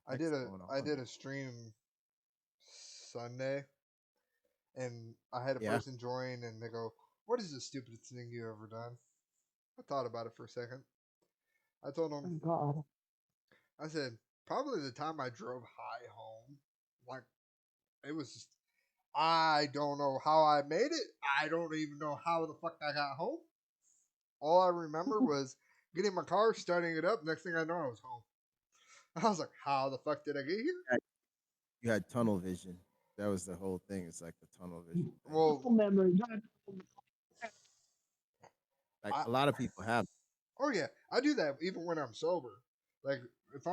going I on. did a stream Sunday, and I had a Yeah. person join, and they go, "What is the stupidest thing you ever done?" I thought about it for a second. I told them, Oh God. I said, probably the time I drove high home. Like, it was just, I don't know how I made it. I don't even know how the fuck I got home. All I remember was getting my car, starting it up. Next thing I know, I was home. I was like, how the fuck did I get here? had- You had tunnel vision. That was the whole thing. It's like the tunnel vision thing. Well, Muscle memory. Like I, a lot of people have. oh yeah, I do that even when I'm sober. Like, if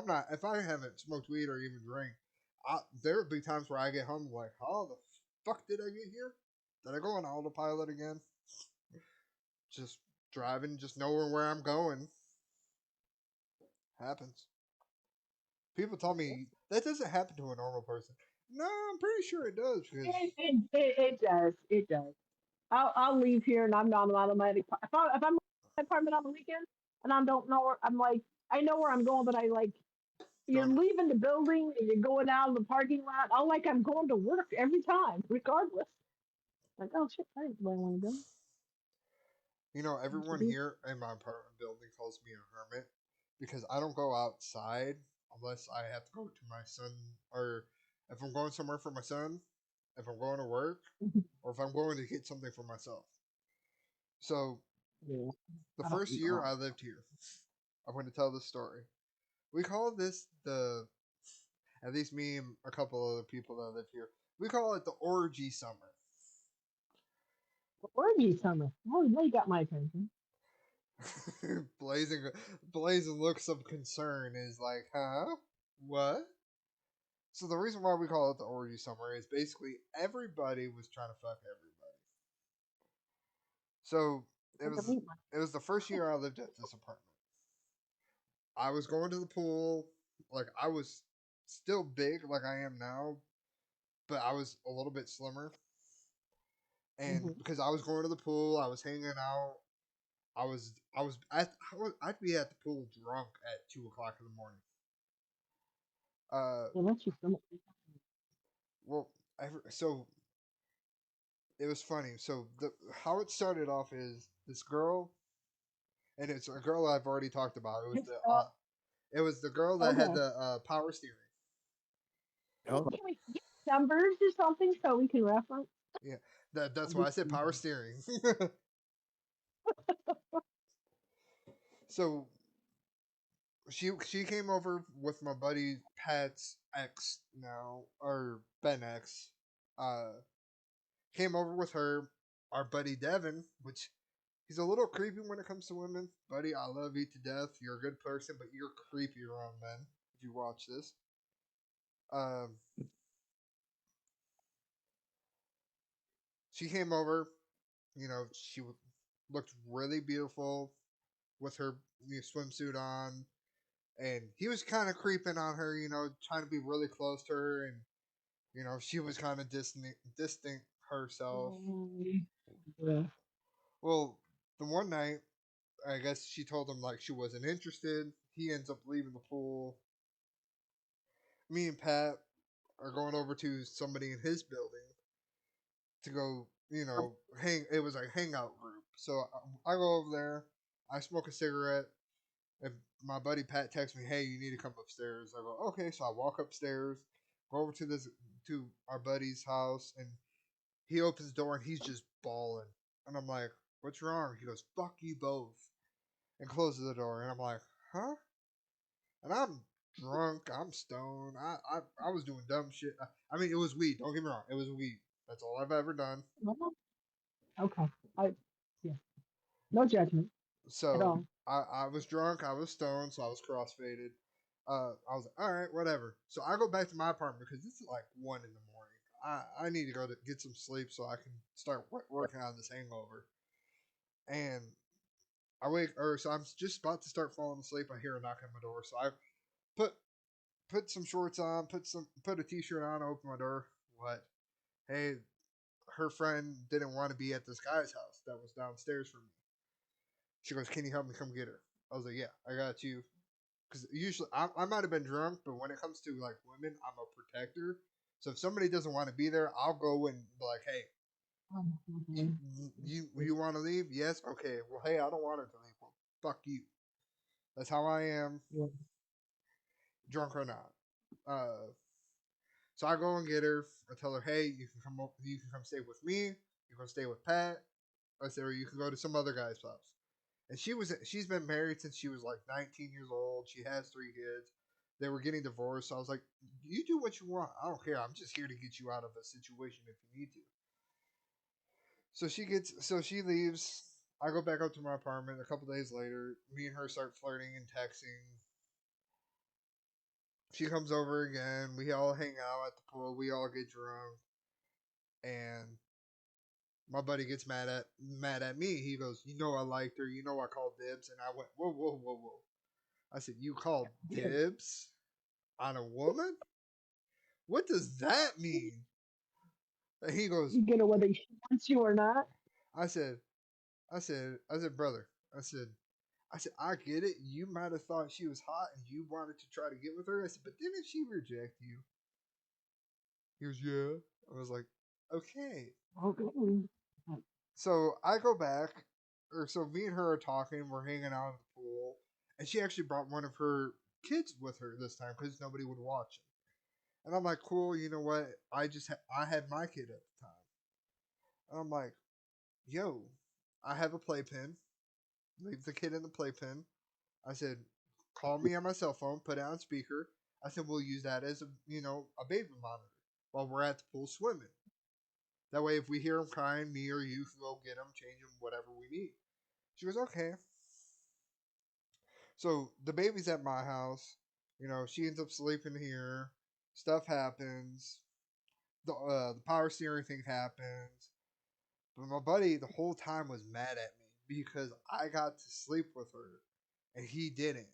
I haven't smoked weed or even drank, there will be times where I get home like, how the fuck did I get here? Did I go on autopilot again? Just driving, just knowing where I'm going. Happens. People tell me that doesn't happen to a normal person. No, I'm pretty sure it does because It does. It does. I'll leave here and I'm not on automatic. If I'm in my apartment on the weekend and I don't know where I'm like I know where I'm going, but I like you're don't. leaving the building and you're going out of the parking lot. I'm like I'm going to work every time, regardless. Like oh shit, I didn't where I want to go. You know, everyone here in my apartment building calls me a hermit because I don't go outside unless I have to go to my son, or if I'm going somewhere for my son, if I'm going to work, or if I'm going to get something for myself. So Yeah, the I don't first do year that. I lived here, I'm going to tell this story. We call this the, at least me and a couple other people that live here, we call it the orgy summer. Where are you, Summer? Oh, now you got my attention. blazing, blazing looks of concern is like, huh? What? So the reason why we call it the orgy summer is basically everybody was trying to fuck everybody. So it I can was meet my. it was the first year I lived at this apartment. I was going to the pool, like I was still big like I am now, but I was a little bit slimmer. And Mm-hmm. because I was going to the pool, I was hanging out. I'd be at the pool drunk at 2 o'clock in the morning. Uh, Yeah, that's just some. well, so it was funny. So the how it started off is this girl, and it's a girl I've already talked about. It was the girl that had Okay. the power steering. You know, Can we get numbers or something so we can reference? Yeah, that's I'm why just I said kidding. power steering. So she came over with my buddy Pat's ex now, or Ben X. Uh, Came over with her, our buddy Devin, which he's a little creepy when it comes to women. Buddy, I love you to death. You're a good person, but you're creepy around men. If you watch this, um, she came over. You know, looked really beautiful with her swimsuit on, and he was kind of creeping on her. You know, trying to be really close to her, and you know, she was kind of distant herself. Yeah. Well, the one night, I guess she told him like she wasn't interested. He ends up leaving the pool. Me and Pat are going over to somebody in his building to go, you know, hang. It was a hangout group. So I go over there. I smoke a cigarette. And my buddy Pat texts me, "Hey, you need to come upstairs." I go, "Okay." So I walk upstairs, go over to our buddy's house, and he opens the door and he's just bawling. And I'm like, "What's wrong?" He goes, "Fuck you both," and closes the door. And I'm like, "Huh?" And I'm drunk. I'm stoned. I was doing dumb shit. I mean, it was weed. Don't get me wrong. It was weed. That's all I've ever done. Okay. I yeah. No judgment at So all. I was drunk. I was stoned. So I was crossfaded. I was like, all right, whatever. So I go back to my apartment because this is like 1 in the morning. I need to go to get some sleep so I can start working on this hangover. And so I'm just about to start falling asleep. I hear a knock on my door. So I put put some shorts on, put a t-shirt on, open my door. What? Hey, her friend didn't want to be at this guy's house that was downstairs from me. She goes, "Can you help me come get her?" I was like, "Yeah, I got you." because usually I might have been drunk, but when it comes to like women, I'm a protector. So if somebody doesn't want to be there, I'll go and be like, hey, you want to leave? Yes, okay. Well, hey, I don't want her to leave. Well, fuck you. That's how I am, drunk or not. So I go and get her. I tell her, hey, you can come up, you can come stay with me. You can stay with Pat. I said, or you can go to some other guy's house. And she's been married since she was like 19 years old. She has 3 kids. They were getting divorced. So I was like, you do what you want. I don't care. I'm just here to get you out of a situation if you need to. So she leaves. I go back up to my apartment a couple days later. Me and her start flirting and texting. She comes over again. We all hang out at the pool. We all get drunk. And my buddy gets mad at me. He goes, "You know I liked her. You know I called dibs." And I went, "Whoa, whoa, whoa, whoa!" I said, "You called dibs on a woman? What does that mean?" And he goes, You get it whether she wants you or not. "I said, brother, I said, I get it. You might have thought she was hot and you wanted to try to get with her." I said, "But didn't she reject you?" He goes, "Yeah." I was like, "Okay." Okay. So I go back, or so me and her are talking. We're hanging out at the pool, and she actually brought one of her kids with her this time because nobody would watch him. And I'm like, "Cool, you know what? I had my kid at the time." And I'm like, "Yo, I have a playpen. Leave the kid in the playpen." I said, "Call me on my cell phone. Put it on speaker." I said, "We'll use that as a baby monitor while we're at the pool swimming. That way, if we hear him crying, me or you can go get him, change him, whatever we need." She goes, "Okay." So the baby's at my house. She ends up sleeping here. Stuff happens. The power steering thing happens. But my buddy the whole time was mad at me because I got to sleep with her and he didn't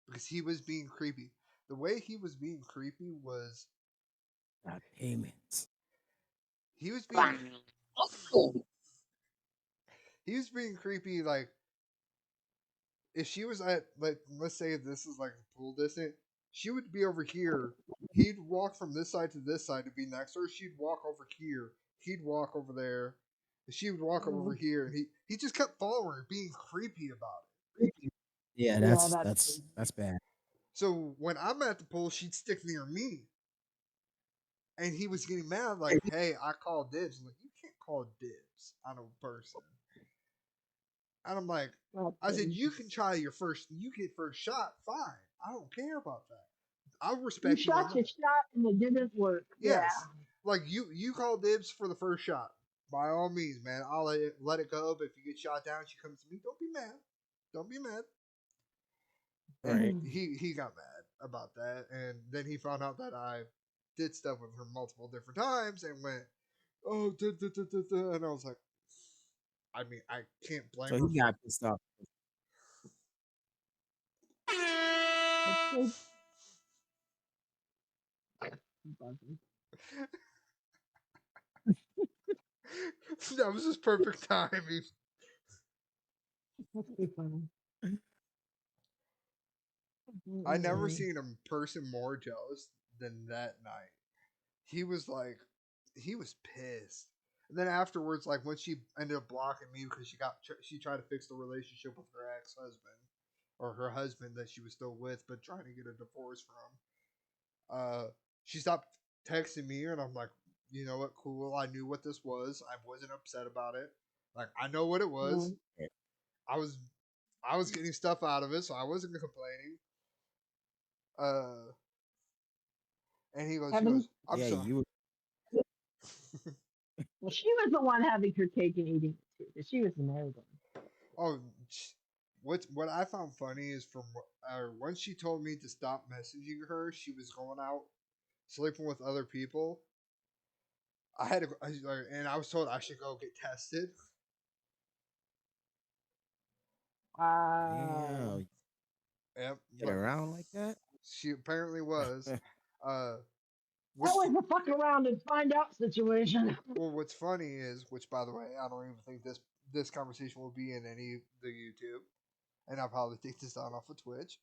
because he was being creepy. The way he was being creepy was Payments. he was being he was being creepy. Like if she was at, like, let's say this is like a pool distance, she would be over here. He'd walk from this side to this side to be next to her. She'd walk over here. He'd walk over there. She would walk over here, and he just kept following her, being creepy about it. Yeah, Yeah, that's bad. So when I'm at the pool, she'd stick near me, and he was getting mad, like, "Hey, I call dibs." I'm like, "You can't call dibs on a person." And I'm like, I said, "You can try you get first shot, fine. I don't care about that. I'll You respect you shot enough." your shot and it didn't work. Yeah. Yes, like you call dibs for the first shot. By all means, man, I'll let it go. But if you get shot down, she comes to me. Don't be mad. Don't be mad. And Right. he got mad about that, and then he found out that I did stuff with her multiple different times, and went, "Oh, and I was like, I mean, I can't blame So her he for. got pissed off. That was just perfect timing. I never seen a person more jealous than that night. He was like, he was pissed. And then afterwards, like when she ended up blocking me because she tried to fix the relationship with her ex husband or her husband that she was still with, but trying to get a divorce from. She stopped texting me, and I'm like, "You know what? Cool. I knew what this was. I wasn't upset about it. Like I know what it was. I was I was getting stuff out of it, so I wasn't complaining." Uh, and he Kevin? goes, "I'm Yeah, sorry." you Well, she was the one having her cake and eating it too. She was the married one. Oh, what I found funny is from once she told me to stop messaging her, she was going out sleeping with other people. And I was told I should go get tested. Wow. damn, Yep, get but around like that. she apparently was. Uh, That what's was the fuck around and find out situation. well, what's funny is, which by the way, I don't even think this conversation will be in any of the YouTube, and I'll probably take this down off of Twitch.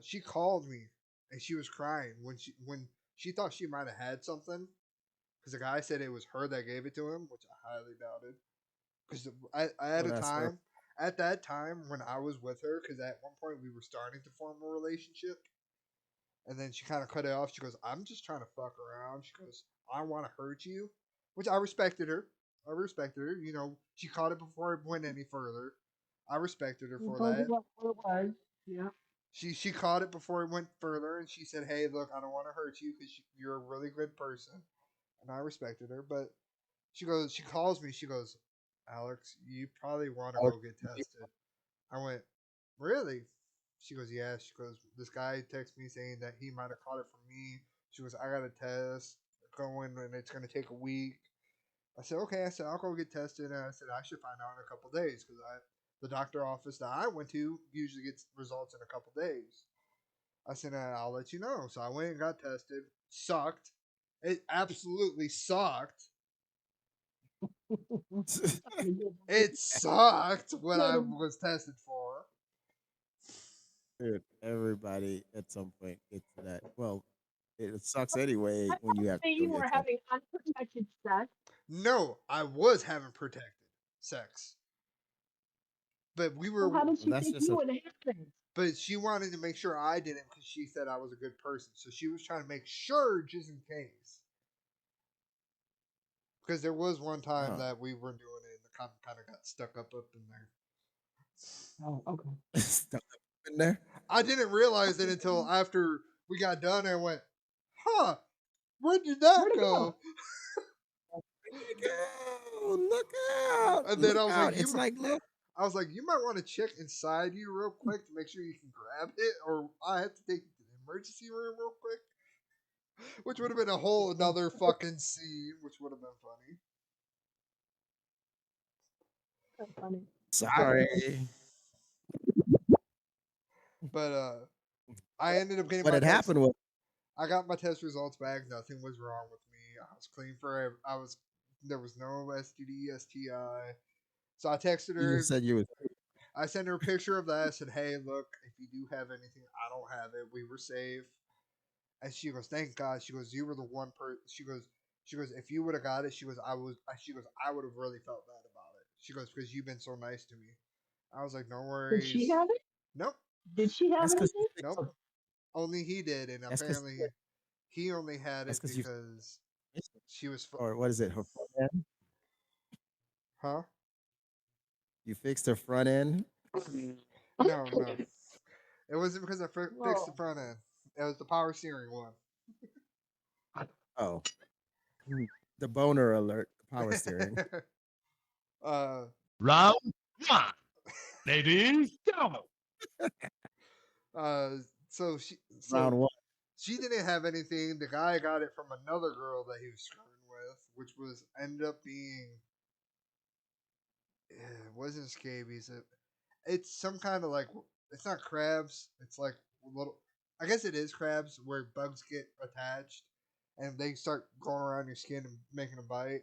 She called me and she was crying when she thought she might have had something because the guy said it was her that gave it to him, which I highly doubted. Because I Oh, at a that's her. time at that time when I was with her, because at one point we were starting to form a relationship, and then she kind of cut it off. She goes, "I'm just trying to fuck around." She goes, "I want to hurt you," which I respected her. I respected her. You know, she caught it before it went any further. I respected her You for told you that. what it was. Yeah. She caught it before it went further, and she said, "Hey, look, I don't want to hurt you because you're a really good person," and I respected her. But she calls me. She goes, "Alex, you probably want to go get tested." I went, "Really?" She goes, "Yeah." She goes, "This guy texted me saying that he might have caught it from me." She goes, "I got a test going, and it's gonna take a week." I said, "Okay." I said, "I'll go get tested," and I said, "I should find out in a couple days because the doctor office that I went to usually gets results in a couple days." I said, "I'll let you know." So I went and got tested. Sucked. It absolutely sucked. It sucked what I was tested for. Dude, everybody at some point gets to that. Well, it sucks anyway I when you thought have that to go you were get tested. having unprotected sex. No, I was having protected sex, but we So how were. did Well, she that's think just you a would have things? But she wanted to make sure I didn't because she said I was a good person. So she was trying to make sure just in case. Because there was one time oh. that we were doing it and the condom kind of got stuck up in there. Oh, okay. Stuck up in there. I didn't realize it until after we got done and I went, huh, where did that Where'd it go? go? Look out! And then Look I was like, out! It's like little. you might want to check inside you real quick to make sure you can grab it, or I have to take you to the emergency room real quick. Which would have been a whole another fucking scene, which would have been funny. That's funny. Sorry. But I ended up getting What my had test. happened was I got my test results back. Nothing was wrong with me. I was clean for. I was. There was no STD, STI. So I texted you just her. said you was. I sent her a picture of that. I said, "Hey, look, if you do have anything, I don't have it. We were safe." And she goes, "Thank God." She goes, "You were the one person." She goes, "If you would have got it," she goes, "I was." She goes, "I would have really felt bad about it." She goes, "Because you've been so nice to me." I was like, "No Did she worries." have it? Nope, Did she have That's because you anything? fixed nope. her. Only he did, and That's because apparently he only had that's it because you because fixed her. she was. Or what is it? Her front end. Huh? You fixed her front end. No, no. It wasn't because I fixed the Whoa. front end. It was the power steering one. Oh, the boner alert. The power steering. uh, Round one. Ladies, go. uh. So Round one. she didn't have anything. The guy got it from another girl that he was screwing with, which was ended up being. It wasn't scabies. It's some kind of like. It's not crabs. It's like little. I guess it is crabs where bugs get attached, and they start going around your skin and making a bite.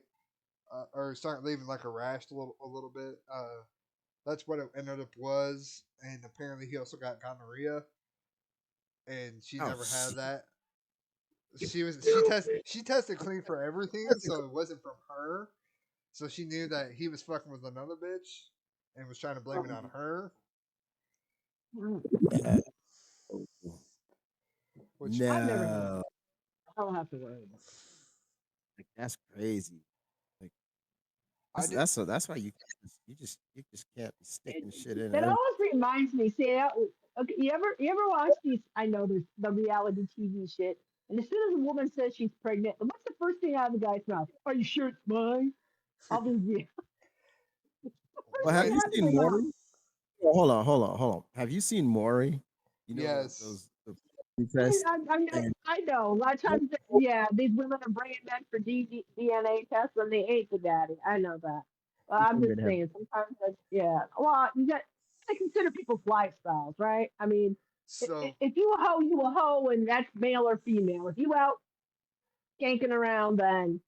Or start leaving like a rash a little bit. That's what it ended up was, and apparently he also got gonorrhea, and she Oh never had shit. that. She tested clean for everything, so it wasn't from her. So she knew that he was fucking with another bitch, and was trying to blame it on her. Yeah. Which I've never had it. No. I don't have to worry about Like that's crazy. Like I did. that's why you just can't be it. sticking shit in It her. always reminds me. See, okay, you ever watch these? I know there's the reality TV shit. And as soon as a woman says she's pregnant, what's the first thing out of the guy's mouth? Are you sure it's mine? Obviously, first Well, have thing When you out of seen their mouth. Maury? Oh, hold on. Have you seen Maury? You know yes, those the test and I know. A lot of times, yeah, these women are bringing men for DNA tests when they ain't the daddy. I know that. Well, I'm just women have. saying, sometimes that's, yeah. Well, you got to consider people's lifestyles, right? I mean, so if you a hoe, you a hoe, and that's male or female. If you out skanking around, then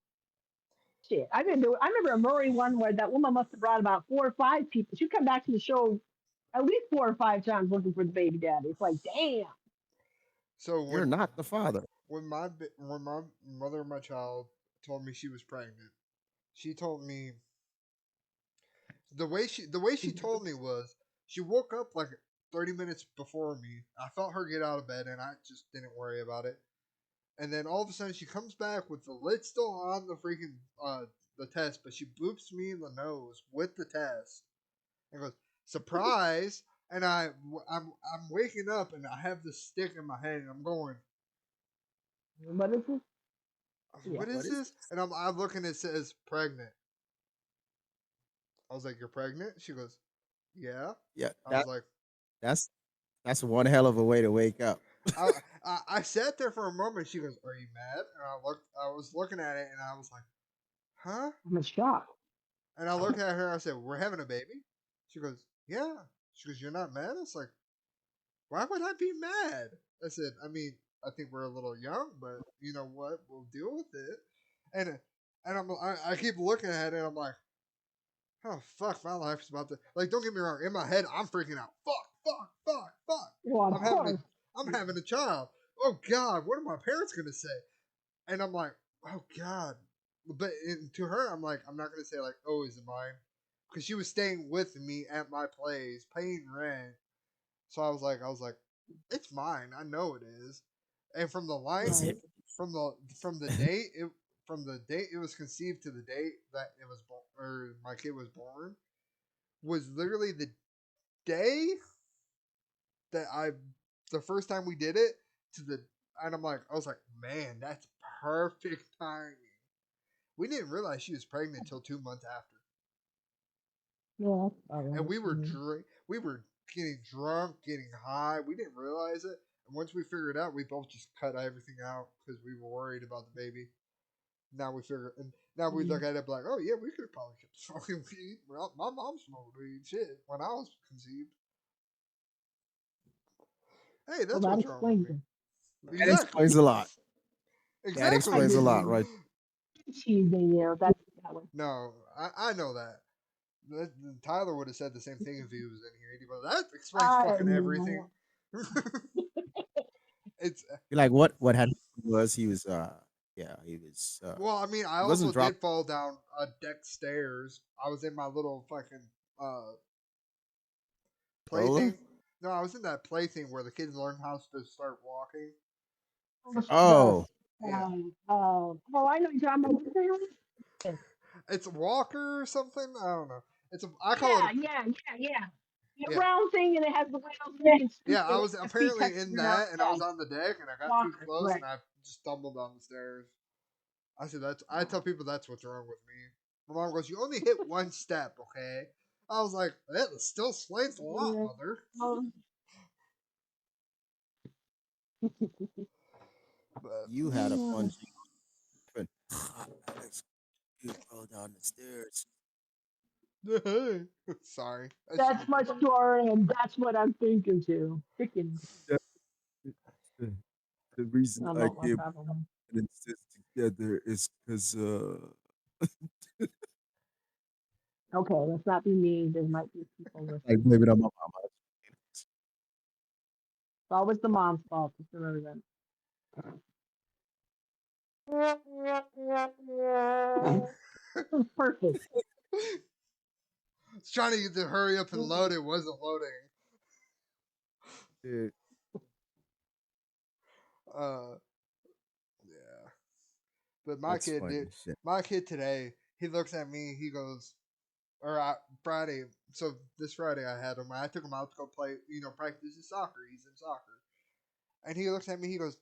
shit. I remember a Murray one where that woman must have brought about 4 or 5 people. She'd come back to the show at least 4 or 5 times looking for the baby daddy. It's like, damn. So You're not the father. when my mother of my child told me she was pregnant, she told me the way she told me was she woke up like 30 minutes before me. I felt her get out of bed, and I just didn't worry about it. And then all of a sudden, she comes back with the lid still on the freaking the test, but she boops me in the nose with the test and goes surprise. And I'm waking up and I have this stick in my hand and I'm going, What is this? Yeah. what is this? And I'm looking, it says pregnant. I was like, you're pregnant? She goes, yeah. Yeah, I was like, that's that's one hell of a way to wake up. I, I sat there for a moment. She goes, "Are you mad?" And I was looking at it, and I was like, "Huh?" I'm in shock. And I looked at her. I said, "We're having a baby." She goes, "Yeah." She goes, "You're not mad?" I was like, "Why would I be mad?" I said, "I mean, I think we're a little young, but you know what? We'll deal with it." And I keep looking at it. And I'm like, "Oh fuck, my life's about to like." Don't get me wrong. In my head, I'm freaking out. Fuck, fuck, fuck, fuck. Well, of I'm having a course. I'm having a child. Oh God, what are my parents gonna say? And I'm like, oh God. But to her, I'm like, I'm not gonna say like, oh, is it mine? Because she was staying with me at my place, paying rent. So I was like, it's mine. I know it is. And from the line, Is Right. it? from the date it from the date it was conceived to the date that it was born or my kid was born was literally the day that I the first time we did it to the and I was like, man, that's perfect timing. We didn't realize she was pregnant until 2 months after, Yeah. All and right. we were getting drunk, getting high. We didn't realize it, and once we figured it out, we both just cut everything out because we were worried about the baby. Now we figure, and now we look at it like, oh yeah, we could have probably kept smoking weed. Well, my mom smoked weed, shit, when I was conceived. Hey, Well, that's that what's wrong with explains me. it. That Exactly, explains a lot. That I exactly. explains a just lot, right? cheesy there. That's that one. No, I know that. Tyler would have said the same thing if he was in here. He'd be like, that explains I fucking everything. know. It's You're like, what had happened was he was yeah, well, I mean, I he also wasn't did dropped fall down a deck stairs. I was in my little fucking uh stroller. plaything. No, I was in that plaything where the kids learn how to start walking. The Oh, Yeah, oh, I know you're talking about. What the hell is this? it's a walker or something. I don't know. It's a I call it a Yeah. The yeah. round thing and it has the wheels and you can scoot Yeah, I and was your feet apparently touch in the ground. that, and I Yeah, was on the deck, and I got too walker, close, and right? I just stumbled down the stairs. I said that's. I tell people that's what's wrong with me. My mom goes, "You only hit one step, okay?" I was like, "That still explains a lot, Yeah. mother." Um, But you had a yeah. fun trip. Alex, you roll down the stairs. sorry, I That's shouldn't. my story, and that's what I'm thinking too. Freaking, Yeah, the, the reason I'm I not my came problem. and insist together is because Okay, let's not be mean. There might be people I listening. blame it on my mama. It's always the mom's fault. Just remember that. Perfect. I was trying to get to hurry up and load. It wasn't loading. Dude, Uh, yeah. But that's funny shit. my kid today, he looks at me. He goes, or Friday. So this Friday I had him. I took him out to go play. Practice his soccer. He's in soccer, and he looks at me. He goes,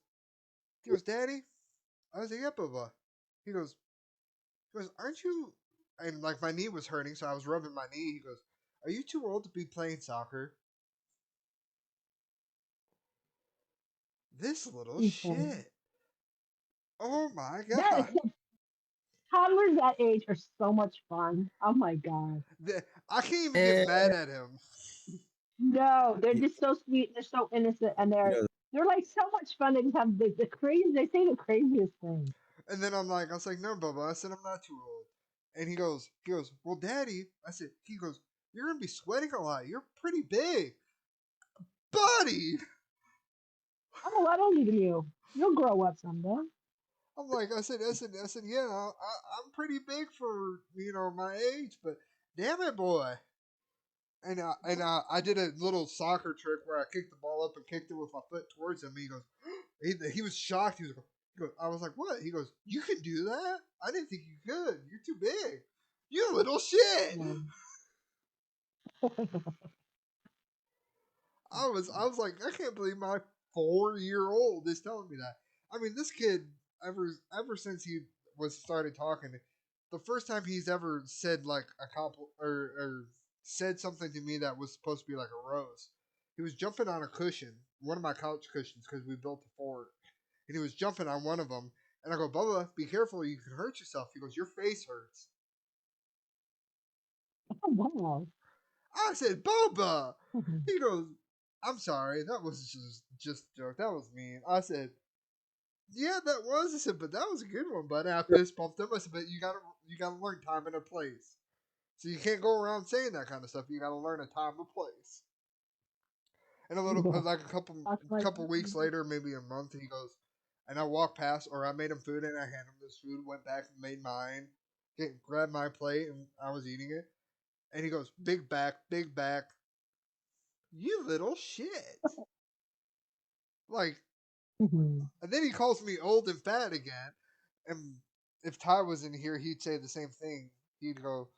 Daddy. I was like, yeah, Bubba. He goes, aren't you? And like my knee was hurting, so I was rubbing my knee. He goes, are you too old to be playing soccer? This little Okay. shit. Oh my That god. toddlers that age are so much fun. Oh my god. I can't even get And mad at him. No, they're you, just so sweet. They're so innocent, and you they're know, they're like so much fun. They just have the crazy. They say the craziest things. And then I was like, no, Bubba. I said, I'm not too old. And he goes, well, Daddy. I said, he goes, you're gonna be sweating a lot. You're pretty big, buddy. I'm a lot older than you. You'll grow up someday. I'm like, I said, yeah, I'm pretty big for my age, but damn it, boy. And I did a little soccer trick where I kicked the ball up and kicked it with my foot towards him. He goes, he was shocked. I was like, what? He goes, you can do that? I didn't think you could. You're too big. You little shit. I was like, I can't believe my 4-year-old is telling me that. I mean, this kid ever since he was started talking, the first time he's ever said like a or said something to me that was supposed to be like a roast. He was jumping on a cushion, one of my couch cushions, because we built a fort, and he was jumping on one of them. And I go, Bubba, be careful, you can hurt yourself. He goes, your face hurts. Oh, wow. I said, Bubba. He goes, I'm sorry, that was just a joke. That was mean. I said, yeah, that was. I said, but that was a good one, buddy. I fist bumped him. I said, but you gotta learn time and a place. So you can't go around saying that kind of stuff. You gotta learn a time and place. And a little like a couple weeks later, maybe a month, he goes, and I walked past, or I made him food, and I handed him this food. Went back and made mine. Grabbed my plate, and I was eating it. And he goes, big back, big back. You little shit. Like, and then he calls me old and fat again. And if Ty was in here, he'd say the same thing. He'd go,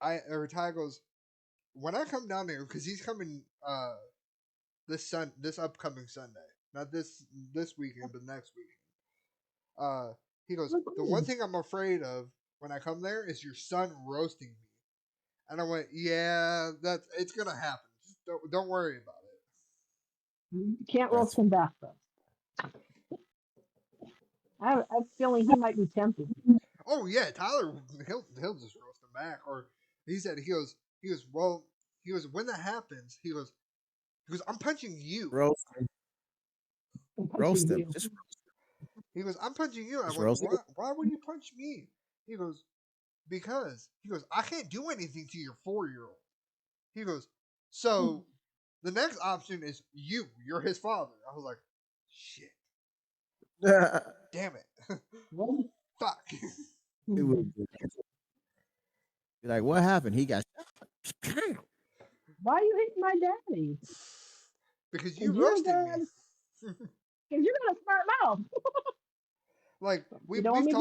Ty goes, when I come down there, because he's coming this upcoming Sunday, not this weekend, but next weekend. He goes, the one thing I'm afraid of when I come there is your son roasting me. And I went, yeah, it's gonna happen. Just don't worry about it. You can't roast That's him back though. I have a feeling he might be tempted. Oh yeah, Tyler, he'll just roast him back. Or he said well he goes when that happens he goes I'm punching you. roast, I'm punching roast him. you. He goes I'm punching you. I Just went roast him. why would you punch me? He goes because he goes I can't do anything to your 4-year-old. He goes so the next option is you're his father. I was like shit, damn it, Well, fuck. It would be like, what happened? He got shot. why are you hitting my daddy? Because you Because you're roasted me. because you got a smart mouth. Like You don't want me to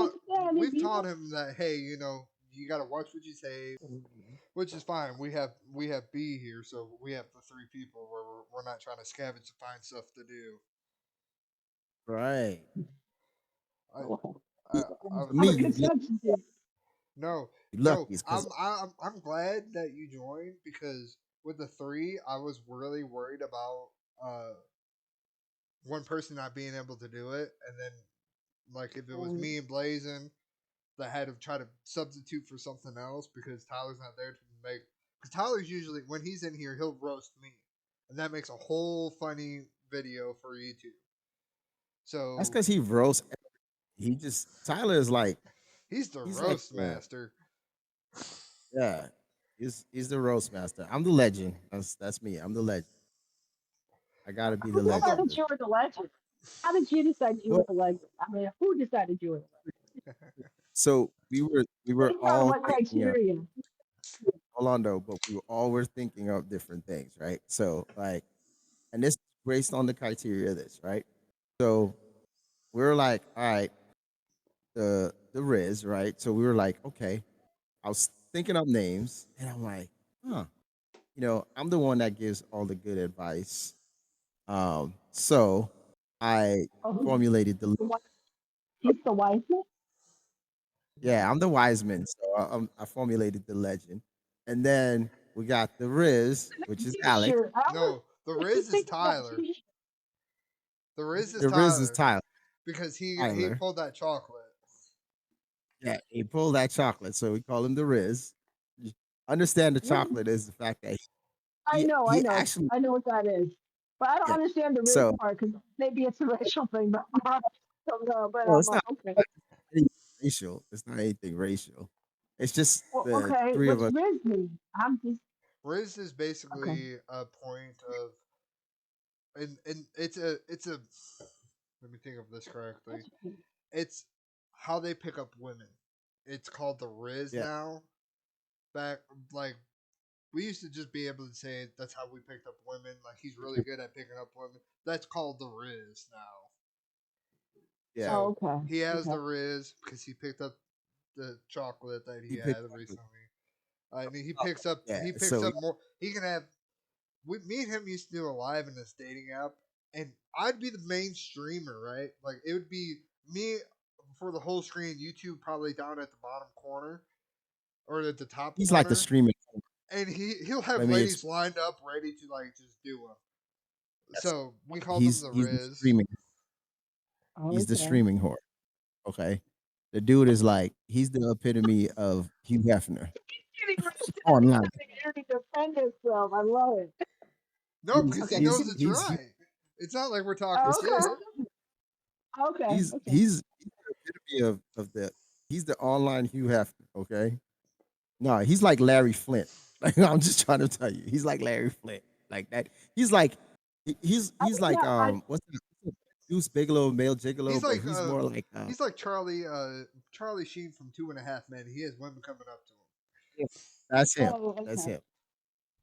be we've standing. taught him that hey, you got to watch what you say, which is fine. We have B here, so we have the 3 people where we're not trying to scavenge to find stuff to do. Right. I Oh, I, I For was me, I'm a like good you substitute. no lucky I'm because I'm glad that you joined because with the 3 I was really worried about one person not being able to do it, and then like if it was me and Blazing that had to try to substitute for something else because Tyler's not there to make. Because Tyler's usually when he's in here, he'll roast me, and that makes a whole funny video for YouTube. that's So because he roasts. He just Tyler is like he's the he's like roast master. yeah. He's the roast master. I'm the legend. That's me. I'm the legend. I gotta be the Who I'm the legend. decided you were the legend? How did you decide you were Well, the legend? I mean, who decided you were the legend? so we were Based on all what thinking of criteria? Orlando, but we all were thinking of different things, right? So like, and this is based on the criteria of this, right? So we're like, all right, the Riz, right? So we were like, okay. I was thinking up names, and I'm like, huh. I'm the one that gives all the good advice. So I Oh, formulated the the one, he's the wise one? yeah, I'm the wise man, so I formulated the legend, and then we got the Riz, which is Alex. T-shirt. No, the I keep Riz is thinking about Tyler. t-shirt. The Riz is The Riz is Tyler Tyler. because he Tyler. pulled that chocolate. Yeah, he pulled that chocolate, so we call him the Riz. You understand the chocolate is the fact that I he know, I he know, actually I know what that is. But I don't yeah. understand the Riz So part because maybe it's a racial thing, but I don't know. But well, I'm it's like, not okay. anything racial. It's not anything racial. It's just Well, the okay. three of What's us. rizz mean? I'm just Riz is okay. basically a point of, and it's a. Let me think of this correctly. That's cool. It's how they pick up women. It's called the Riz Yeah, now. Back like we used to just be able to say that's how we picked up women. Like he's really good at picking up women. That's called the Riz now. yeah. Oh, So okay. he has the Okay. Riz because he picked up the chocolate that he He picked had up the recently. I mean, he picks chocolate. up Yeah. he picks So up more. He can have. Me and him used to do a live in this dating app, and I'd be the main streamer, right? Like it would be me for the whole screen. YouTube probably down at the bottom corner or at the top he's like the corner, streaming. and he'll have Let me ladies explain. lined up ready to like just do them. So we called them He's the he's the Riz. streaming. He's the Okay. streaming whore. Okay. The dude is like he's the epitome of Hugh Hefner Getting ready to say online. something here to defend himself. I love it. No, He's because he Okay. he's knows it's he's right. It's not like we're talking Oh, it's, it's shit. okay. Okay. he's Okay. he's the epitome of the he's the online Hugh Hefner. Okay. No, he's like Larry Flint. Like I'm just trying to tell you, he's like Larry Flint. Like that. He's like I he's like yeah. I what's that? Deuce Bigelow, male He's gigolo, but like he's more like Charlie Sheen from Two and a Half Men. He has women coming up to him. yeah, that's him. oh That's okay. him.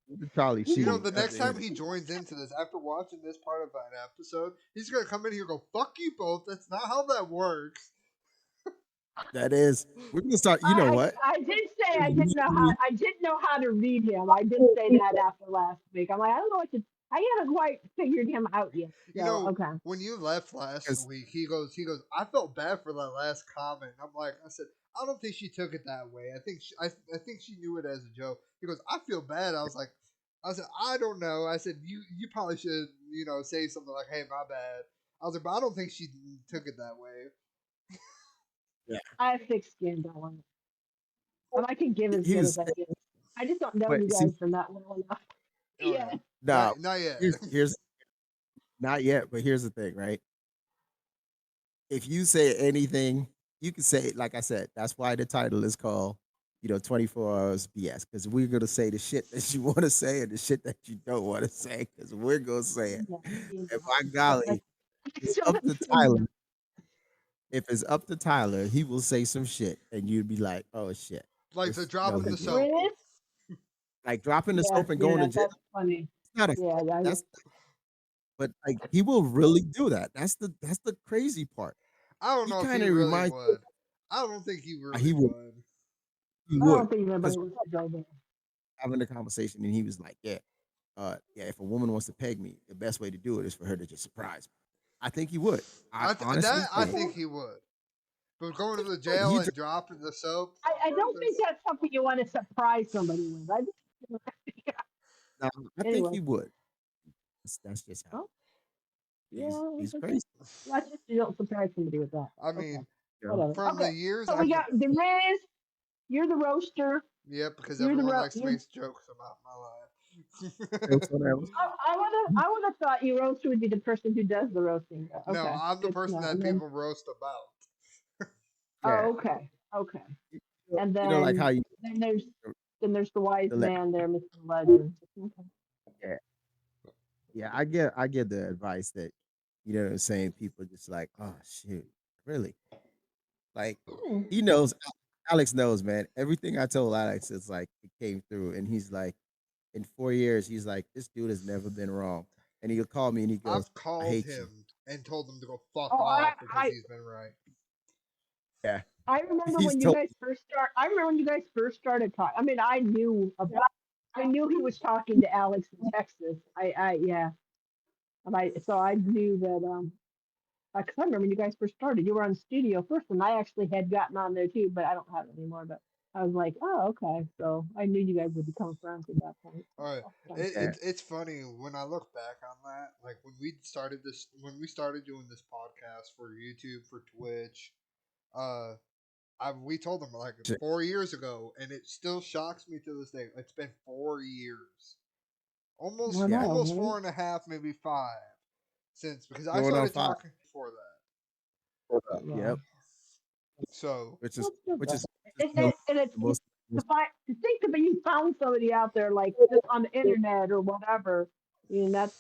He's the Charlie He's You know, like Sheen the of next the time internet. he joins into this, after watching this part of an episode, he's gonna come in here and go, "Fuck you both." That's not how that works. That is. We're gonna start. You know what? I did say Me and you- I didn't know how to read him. I did say that after last week. I'm like I don't know what to. I haven't quite figured him out yet. You So know, okay. when you left last 'cause week, he goes, I felt bad for that last comment. I'm like, I said, I don't think she took it that way. I think she knew it as a joke. He goes, I feel bad. I said, I don't know. I said, you probably should, say something like, hey, my bad. I was like, but I don't think she took it that way. yeah, I have thick skin, don't worry. I can give as he good was. as I get. I just don't know But you see, guys are not well enough. Oh yeah, Yeah. no. not yet. Here's not yet. But here's the thing, right? If you say anything, you can say, like I said, that's why the title is called, 24 hours BS. Because we're gonna say the shit that you want to say and the shit that you don't want to say. Because we're gonna say it. Yeah. Yeah. And by I golly, it's don't up to understand Tyler. that. If it's up to Tyler, he will say some shit, and you'd be like, "Oh shit, Like the it's no dropping the big deal." soap. Riz? Like dropping the Yeah, soap and going to yeah, jail. that's funny. It's not a Yeah, that's but like he will really do that. That's the crazy part. I don't He know if kind he of really reminds me would. I don't think he of, really would. he I would don't think anybody because wants to go there. having a conversation and he was like, yeah, yeah, if a woman wants to peg me, the best way to do it is for her to just surprise me. I think he would. I honestly I think, think he would. But going to the but jail and dropping the soap, I don't think that's, that's something you want to surprise somebody with. I just, no, I think anyway. he would. That's just how Oh, he's yeah, he's okay. crazy. Let's just you don't surprise somebody with that. I Okay, mean, You know? whatever. from the Okay, years so we I've got the Riz. You're the roaster. yep, because You're the everyone likes to you're. make jokes about my So, life. so that was- I would have thought you roaster would be the person who does the roasting. No, Okay, I'm the good to person know. that And then people roast about. yeah, okay, okay. you And like how you then there's the wise the le- man there, Mr. Legend. Okay. yeah, yeah. I get the advice that what I'm saying. People just like, oh shoot, really? Like Hmm. he knows. Alex knows, man. Everything I told Alex is like it came through, and he's like, in 4 years, he's like, this dude has never been wrong. And he'll call me and he goes, I've I called hate you. him and told him to go fuck Oh, off because he's been right. Yeah, I remember he's when you told. guys first start. I remember when you guys first started talking. I mean, I knew he was talking to Alex in Texas. Yeah, and I knew that because I remember when you guys first started. You were on studio first, and I actually had gotten on there too, but I don't have it anymore. But I was like, oh, okay. So I knew you guys would become friends at that point. All right, Okay. Yeah, it's funny when I look back on that. Like when we started doing this podcast for YouTube, for Twitch. Uh, we told them like 4 years ago, and it still shocks me to this day. It's been 4 years, I almost yeah, know, almost right? four and a half, maybe five, since because I going on started 5. talking before that. Yeah. Yep. So Which is Let's do which that. is and the it's most to think that you found somebody out there like just on the internet or whatever. I mean, that's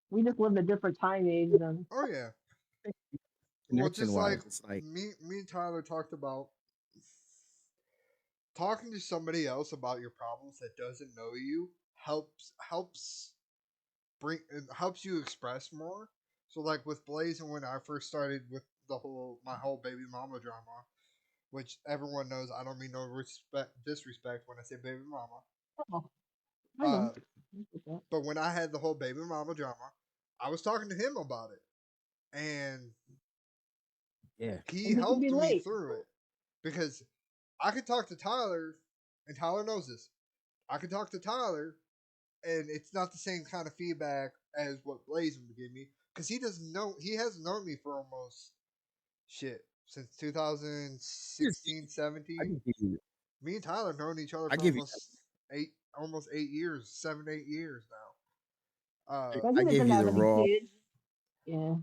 we just live in a different time age than. Oh yeah. Well, connection just like wise. It's like me and Tyler talked about talking to somebody else about your problems that doesn't know you helps bring it helps you express more. So like with Blaze and when I first started with the whole my whole baby mama drama, which everyone knows I don't mean no respect disrespect when I say baby mama. Oh, I know. Uh, but when I had the whole baby mama drama, I was talking to him about it, and yeah, he And he can be helped me late. through it because I could talk to Tyler, and Tyler knows this. I could talk to Tyler, and it's not the same kind of feedback as what Blaze would give me because he doesn't know. He hasn't known me for almost shit since just 2016, I 17. just give you Me and Tyler have known each other I for give you almost 8 years, 7, 8 years now. But I he give doesn't you have the any raw. kids. Yeah.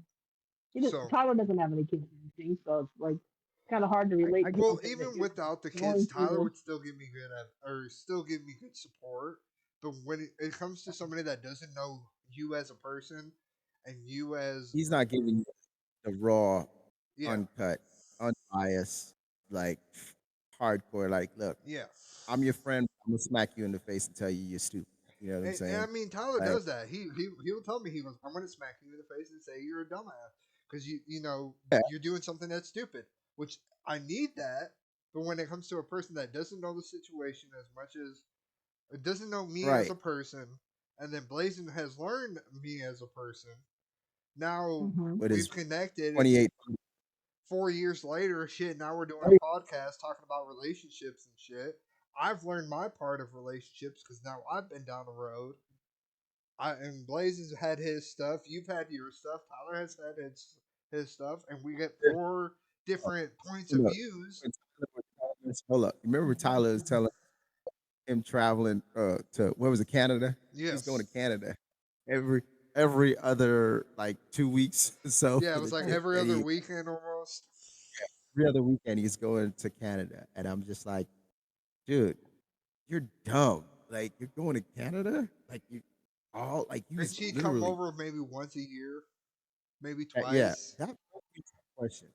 So Tyler doesn't have any kids or anything, so it's like kind of hard to relate I to give well, something that even you're without the kids, going Tyler through. would still give me or still give me good support. But when it comes to somebody that doesn't know you as a person and you as he's not giving you the raw, yeah, uncut, unbiased, like hardcore. Like, look, yeah, I'm your friend. I'm gonna smack you in the face and tell you you're stupid. You know what I'm and I saying? mean Tyler Like, does that. He will tell me he goes, I'm gonna smack you in the face and say you're a dumbass because you know yeah, you're doing something that's stupid. Which I need that, but when it comes to a person that doesn't know the situation as much as it doesn't know me as right. a person, and then Blazin has learned me as a person. Now Hmm. With his we've connected, and 28. 4 years later, shit. Now we're doing a podcast talking about relationships and shit. I've learned my part of relationships because now I've been down the road. And Blaze has had his stuff. You've had your stuff. Tyler has had his stuff, and we get four different points of Look, views. hold up. Remember Tyler is telling him traveling to where was it, Canada? He's going to Yes, Canada every every other like 2 weeks or so yeah. for It was the like trip, every and other he weekend almost. every other weekend he's going to Canada, and I'm just like, dude, you're dumb. Like you're going to Canada, like you all like you And was she'd come literally over maybe once a year, maybe yeah. twice. That question.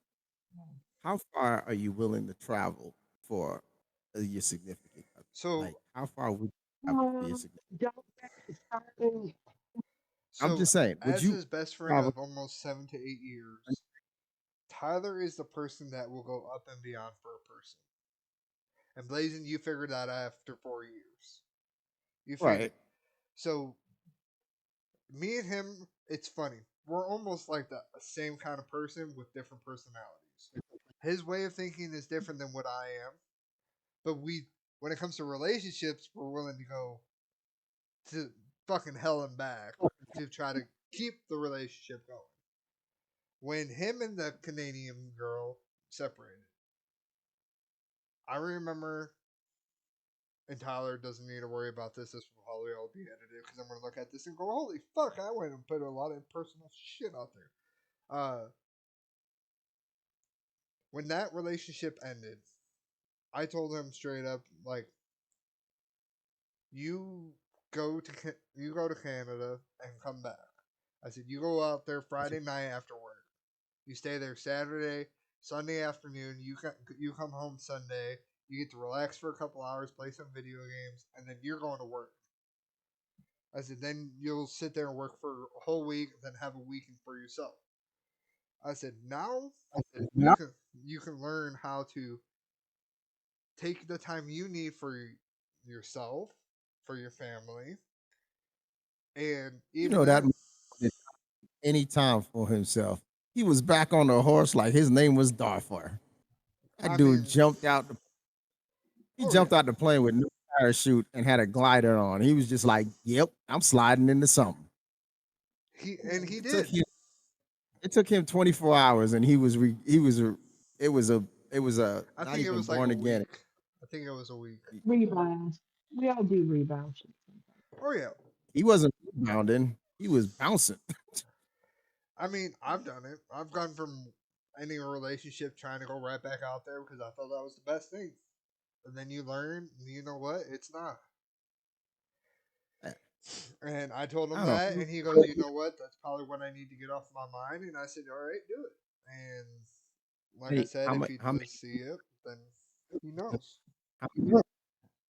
How far are you willing to travel for your significant other? So, Like how far would you travel for your Um, significant? don't start. I'm so just saying, would as you his best friend travel? of almost 7 to 8 years, Tyler is the person that will go up and beyond for a person. And Blazing, you figured that out after 4 years. You figured. Right. So me and him, it's funny. We're almost like the same kind of person with different personalities. His way of thinking is different than what I am, but when it comes to relationships, we're willing to go to fucking hell and back to try to keep the relationship going. When him and the Canadian girl separated, I remember, and Tyler doesn't need to worry about this. This will probably all be edited because I'm going to look at this and go, holy fuck, I went and put a lot of personal shit out there. When that relationship ended, I told him straight up, like, you you go to Canada and come back. I said, you go out there Friday night after work. You stay there Saturday, Sunday afternoon. You come home Sunday. You get to relax for a couple hours, play some video games, and then you're going to work. I said, then you'll sit there and work for a whole week, then have a weekend for yourself. I said, now you Yeah. can you can learn how to take the time you need for yourself, for your family, and You even know that then, man did any time for himself. He was back on the horse like his name was Darfur. That I dude mean, jumped out. He oh yeah, jumped out the plane with no parachute and had a glider on. He was just like, "Yep, I'm sliding into something." he It took did. him. It took him 24 hours, and he was a. It was a. It was a I not think it even was like a born again. week. I think it was a week. Rebounds. We all do rebounds. Oh yeah. He wasn't rebounding. He was bouncing. I mean, I've done it. I've gone from ending a relationship, trying to go right back out there because I thought that was the best thing. And then you learn, you know what? It's not. I And I told him I don't that, know. and he goes, "You know what? That's probably what I need to get off my mind." And I said, "All right, do it." And like I said, if he How does see it, then he knows. many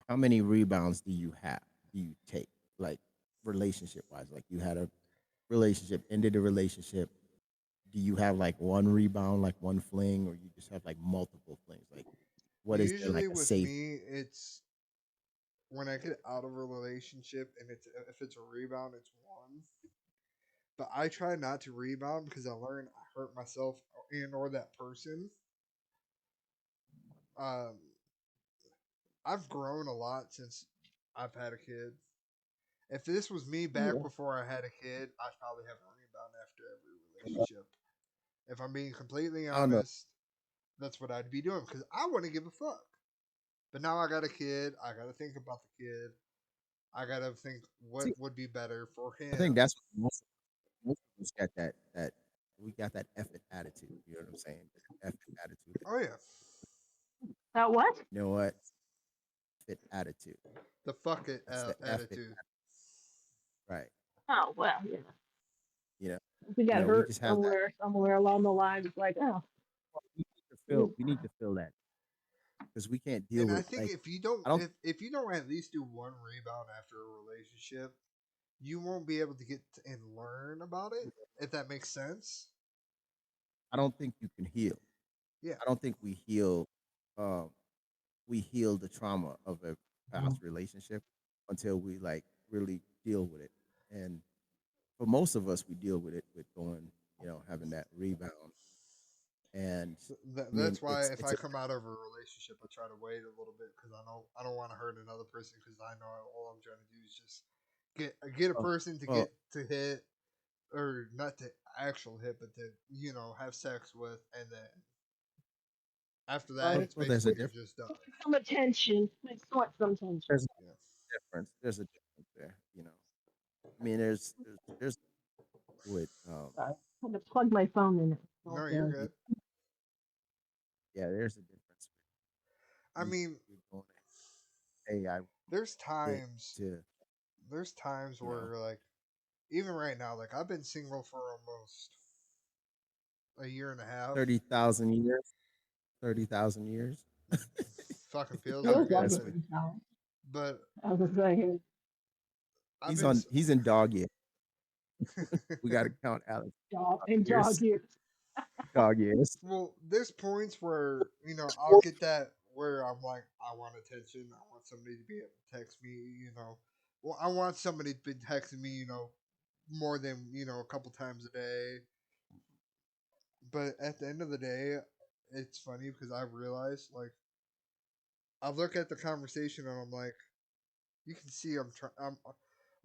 how many rebounds do you have? Do you take like relationship wise? Like you had a relationship, ended a relationship. Do you have like one rebound, like one fling, or you just have like multiple flings? Like what is there Usually like a with safe? me, it's when I get out of a relationship, and it's if it's a rebound, it's one. But I try not to rebound because I learn I hurt myself and or that person. Um, I've grown a lot since I've had a kid. If this was me back Yeah. before I had a kid, I'd probably have a rebound after every relationship. If I'm being completely I don't know. honest, that's what I'd be doing because I wouldn't give a fuck. But now I got a kid. I got to think about the kid. I got to think what See, would be better for I think him. that's what most of us got that we got that effort attitude. You know what I'm saying? That effort attitude. Like, Oh, yeah. That what? you know what? Fit attitude. The fuck it It's the effort, attitude. right? Oh well, yeah. You know, If we got we hurt just have that. somewhere along the line, it's like, oh, We need to feel that because we can't deal And with I it. think Like I don't. if you don't at least do one rebound after a relationship, you won't be able to get and learn about it. If that makes sense. I don't think you can heal. Yeah. I don't think we heal. Um, we heal the trauma of a past relationship until we like really deal with it. And for most of us, we deal with it with going, having that rebound. And I mean, That's why if it's I a come out of a relationship, I try to wait a little bit because I know I don't want to hurt another person because I know all I'm trying to do is just get a well, person to well, get to hit or not to actual hit, but to have sex with, and then after that, right. it's there's a basically you're difference. just done. Some attention. I just want some attention. There's a Yeah. difference. There's a difference there. I mean, there's with Sorry. I had to plug my phone in. No, you're Okay. good. yeah, there's a difference. I You mean, you're going, hey, I there's get times to there's times you know where like even right now, like I've been single for almost a year and a half. 30,000 years, 30,000 years. Fucking It feels I'm feels like like it, it messing with sometimes. but I was saying, I've been. he's in dog year. We got to count Alex dog dog and dog years. years. Dog years. Well, there's points where I'll get that where I'm like, I want attention. I want somebody to be able to text me. Well, I want somebody to be texting me. More than a couple times a day. But at the end of the day, it's funny because I realized like I look at the conversation and I'm like, you can see I'm trying. I'm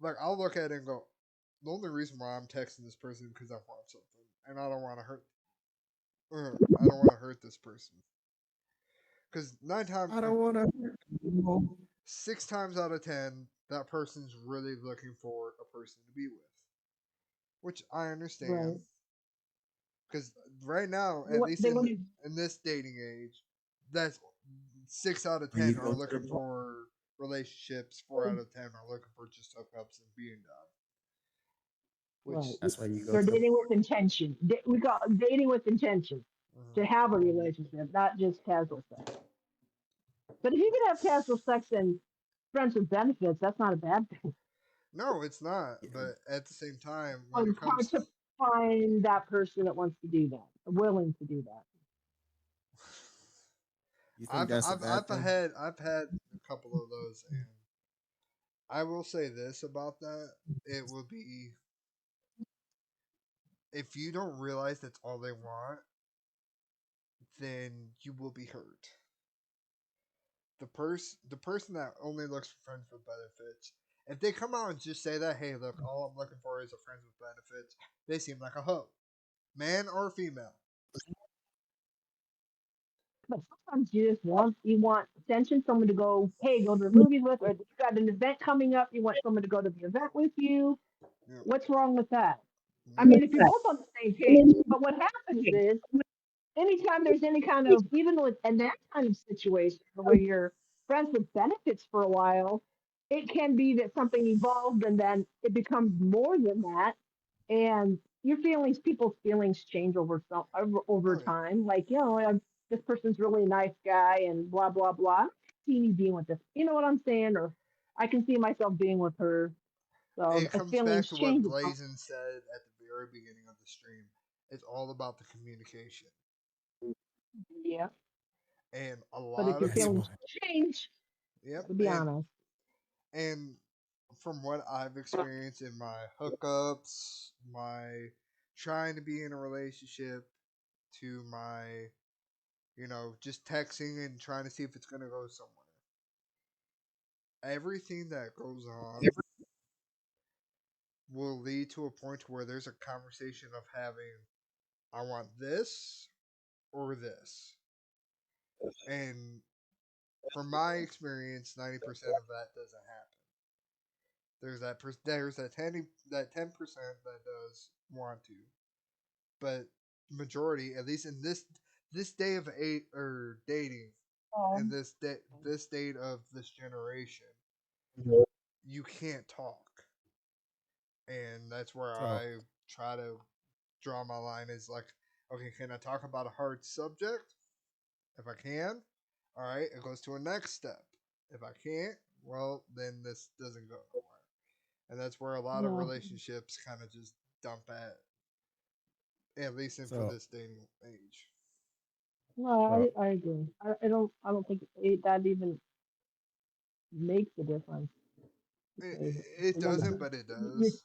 like I'll look at it and go, the only reason why I'm texting this person because I want something and I don't want to hurt. I don't want to hurt this person because nine times, I don't want to. 6 times out of 10, that person's really looking for a person to be with, which I understand Right. because right now, They at want. least They want to. in this dating age, that's 6 out of When you 10 are go to the looking for relationships. 4 out of 10 are looking for just hookups and being done. Right. Which, that's why you go They're to the dating with intention. We call it dating with intention to mhm. have a relationship, not just casual sex. But if you can have casual sex and friends with benefits, that's not a bad thing. No, it's not. yeah, But at the same time, But when it it's hard comes, to find that person that wants to do that, willing to do that. you think that's a bad thing? I've had a couple of those, and I will say this about that: it will be if you don't realize that's all they want, then you will be hurt. The person that only looks for friends with benefits, if they come out and just say that, hey, look, all I'm looking for is a friends with benefits, they seem like a hoe, man or female. But sometimes you want attention, someone to go, hey, go to the movies with, or you got an event coming up, you want someone to go to the event with you. Yeah, What's wrong with that? I yeah. mean, if you're both on the same page. But what happens is anytime there's any kind of, even with in that kind of situation where you're friends with benefits for a while, it can be that something evolved and then it becomes more than that, and your feelings, people's feelings change over Oh yeah. time. Like, this person's really a nice guy and blah blah blah. I can see me being with this. You know what I'm saying? Or I can see myself being with her. So It as comes back feelings to what change, Blazin said at the very beginning of the stream. It's all about the communication. yeah. And a But if lot your of That's people, feelings why. change, yep, to be honest, and from what I've experienced in my hookups, my trying to be in a relationship, to my, just texting and trying to see if it's going to go somewhere. Everything that goes on will lead to a point where there's a conversation of having, I want this or this. And from my experience, 90% of that doesn't happen. There's that 10% that does want to, but majority, at least in this day of eight or dating, and um, this date of this generation, you can't talk, and that's where So I try to draw my line. Is like, okay, can I talk about a hard subject? If I can, all right, it goes to a next step. If I can't, well, then this doesn't go nowhere, and that's where a lot of no, relationships kind of just dump at least in for so this dating age. no, so I agree. I don't think that even makes a difference It, because it one of doesn't, the, but it does.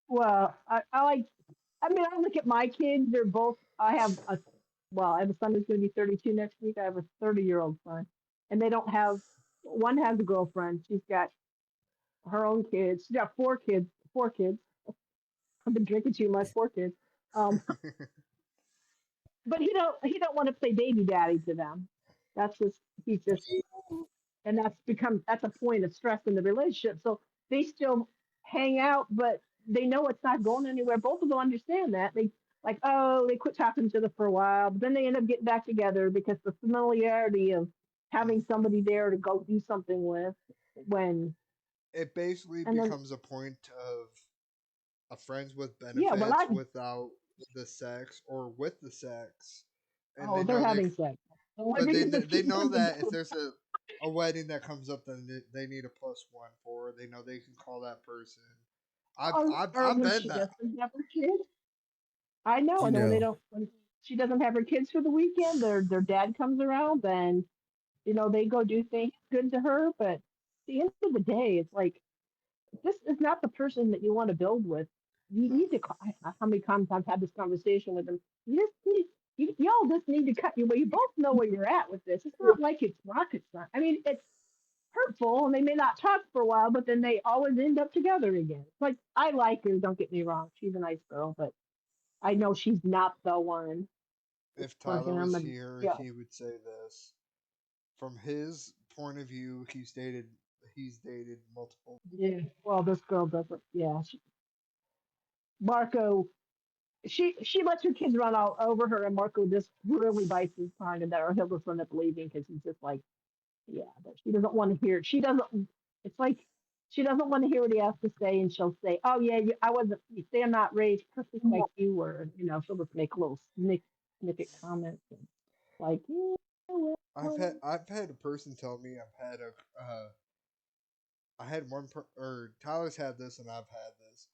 well, I like. I mean, I look at my kids. They're both. I have a son who's going to be 32 next week. I have a 30-year-old son, and they don't have. One has a girlfriend. She's got her own kids. She's got four kids. Four kids. I've been drinking too much. Four kids. Um, but he don't want to play baby daddy to them. That's just he's just and that's a point of stress in the relationship. So they still hang out, but they know it's not going anywhere. Both of them understand that. They quit talking to each other for a while, but then they end up getting back together because the familiarity of having somebody there to go do something with when It basically and then becomes a point of a friends with yeah, well benefits I without the sex or with the sex, and oh they're having sex. The only but reason to they keep know them that if together. there's a wedding that comes up, then they need a plus one for. They know they can call that person. Or I've when been she that. doesn't have her kids. I know, you and know, when she doesn't have her kids for the weekend, their dad comes around, then they go do things good to her. But at the end of the day, it's like this is not the person that you want to build with. You No, need to. How many times I've had this conversation with them? You just need. Y'all just need to cut you. Well, you both know where you're at with this. It's not like it's rocket science. I mean, it's hurtful, and they may not talk for a while, but then they always end up together again. It's like I like her. Don't get me wrong. She's a nice girl, but I know she's not the one if for Tyler him. was And here, yeah, he would say this. From his point of view, he's dated multiple. yeah. Well, this girl doesn't. Yeah, Marco. She lets her kids run all over her, and Marco just really bites his tongue, and that or he'll just end up leaving because he's just like, yeah, but she doesn't want to hear it. She doesn't. It's like she doesn't want to hear what he has to say, and she'll say, "Oh yeah, I wasn't. They're not raised perfect like you were." And, she'll just make little snippet comments, and like, yeah, well, I've had a person tell me I had or Tyler's had this and I've had this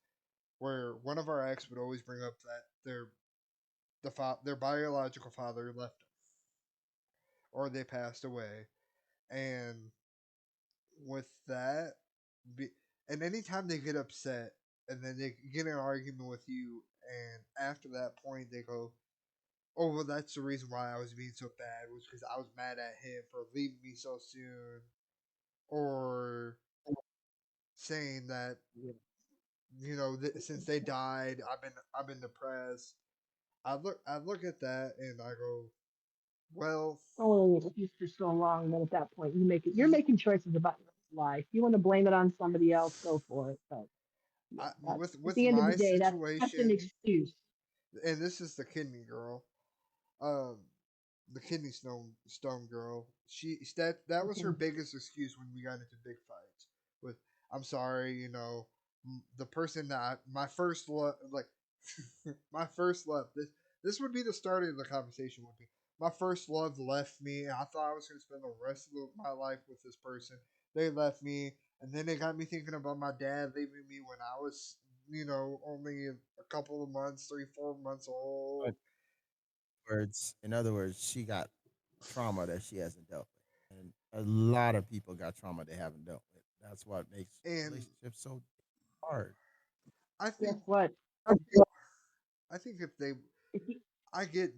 where one of our ex would always bring up that their biological father left them or they passed away, and with that, be, and anytime they get upset and then they get in an argument with you, and after that point they go, "Oh well, that's the reason why I was being so bad was because I was mad at him for leaving me so soon," or saying that since they died, I've been depressed. I look at that and I go, well, only an excuse for so long. And then at that point, you're ye- making choices about your life. You want to blame it on somebody else, go for it. But yeah, that's at with the end of the my day, that's an situation, excuse. and this is the kidney girl. Um, the kidney stone girl. That was her Okay. biggest excuse when we got into big fights. With I'm sorry, the person my first love, like my first love. This would be the start of the conversation. Would be my first love left me, and I thought I was going to spend the rest of my life with this person. They left me, and then it got me thinking about my dad leaving me when I was, only a couple of months, 3, 4 months old. In other words, she got trauma that she hasn't dealt with, and a lot of people got trauma they haven't dealt with. That's what makes And relationships so hard. I Guess think what? I think if they If you, I get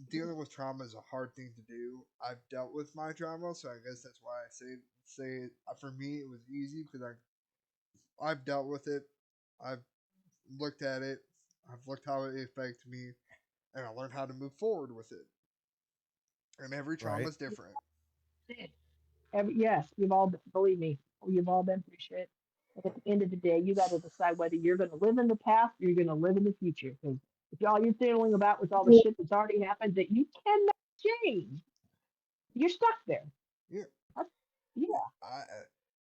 dealing with trauma is a hard thing to do. I've dealt with my trauma, so I guess that's why I say it. For me it was easy because I've dealt with it. I've looked at it. I've looked how it affected me, and I learned how to move forward with it. And every trauma Right? is different. yes, believe me, you've all been through shit. And at the end of the day, you got to decide whether you're going to live in the past or you're going to live in the future. Because if all you're feeling about was all the shit that's already happened that you cannot change, you're stuck there. Yeah. That's, yeah. I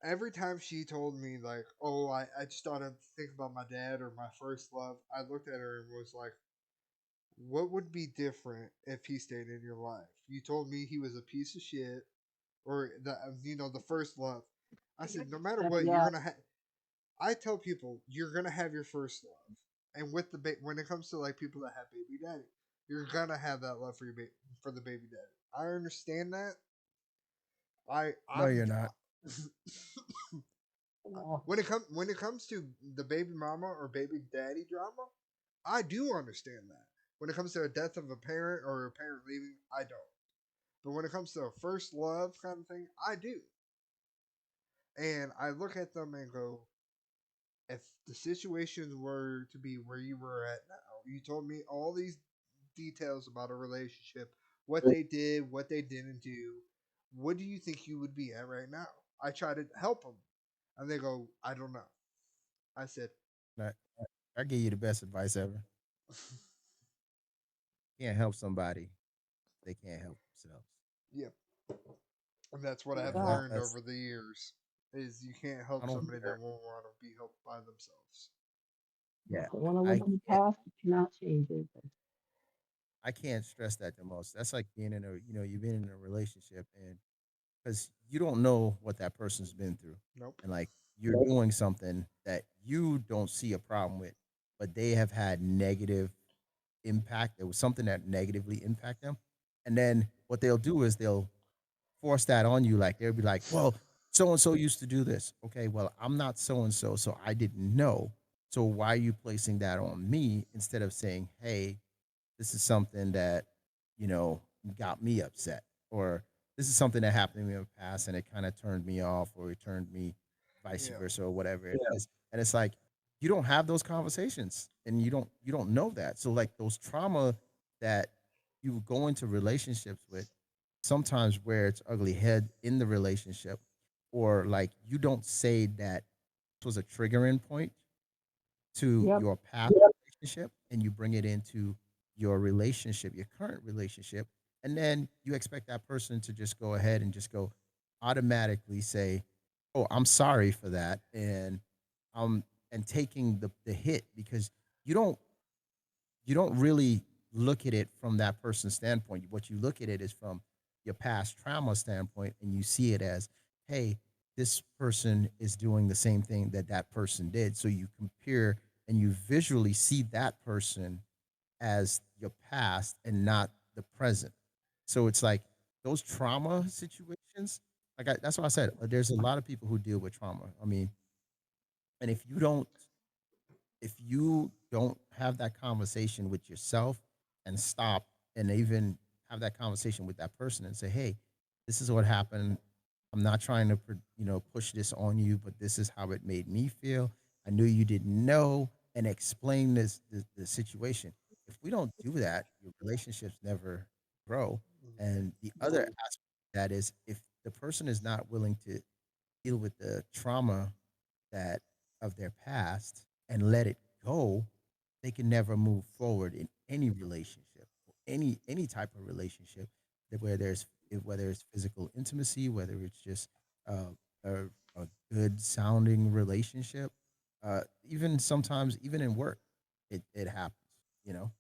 every time she told me like, oh, I just started to think about my dad or my first love, I looked at her and was like, what would be different if he stayed in your life? You told me he was a piece of shit, or the first love. I said, no matter what, you're Yeah. gonna have. I tell people you're gonna have your first love, and when it comes to like people that have baby daddy, you're gonna have that love for the baby daddy. I understand that. I No, I'm you're not. Oh, when it comes to the baby mama or baby daddy drama, I do understand that. When it comes to a death of a parent or a parent leaving, I don't. But when it comes to a first love kind of thing, I do. And I look at them and go, if the situations were to be where you were at now, you told me all these details about a relationship, what they did, what they didn't do, what do you think you would be at right now? I try to help them, and they go, I don't know. I said, Not, I give you the best advice ever. Can't help somebody, they can't help themselves. yep. And that's what I my have And God. learned that's over the years is you can't I help don't somebody care. that won't want to be helped by themselves. If Yeah, they want to I live in the can't. past, you cannot change it. I can't stress that the most. That's like being in a, you've been in a relationship, and because you don't know what that person's been through, Nope. and like you're doing something that you don't see a problem with, but they have had negative impact. It was something that negatively impact them, and then what they'll do is they'll force that on you. Like they'll be like, "Well, so and so used to do this." Okay, well, I'm not so and so, so I didn't know. So why are you placing that on me instead of saying, "Hey, this is something that you know got me upset," or this is something that happened to me in the past and it kind of turned me off, or it turned me vice Yeah. versa, or whatever it is. And it's like you don't have those conversations, and you don't know that. So like those trauma that you go into relationships with, sometimes where it's ugly head in the relationship, or like you don't say that this was a triggering point to Yep. your past relationship, and you bring it into your relationship, your current relationship, and then you expect that person to just go ahead and just go automatically say, "Oh, I'm sorry for that," um and taking the hit, because you don't you don't really look at it from that person's standpoint. What you look at it is from your past trauma standpoint, and you see it as, hey, this person is doing the same thing that that person did. So you compare and you visually see that person as your past and not the present. So it's like those trauma situations. That's why I said there's a lot of people who deal with trauma. I mean, and if you don't have that conversation with yourself and stop and even have that conversation with that person and say, hey, this is what happened. I'm not trying to push this on you, but this is how it made me feel. I knew you didn't know, and explain the situation. If we don't do that, your relationships never grow. And the other aspect of that is, if the person is not willing to deal with the trauma that of their past and let it go, they can never move forward in any relationship or any type of relationship, that where there's whether it's physical intimacy, whether it's just uh, a, a good sounding relationship, even sometimes even in work, it happens. You know.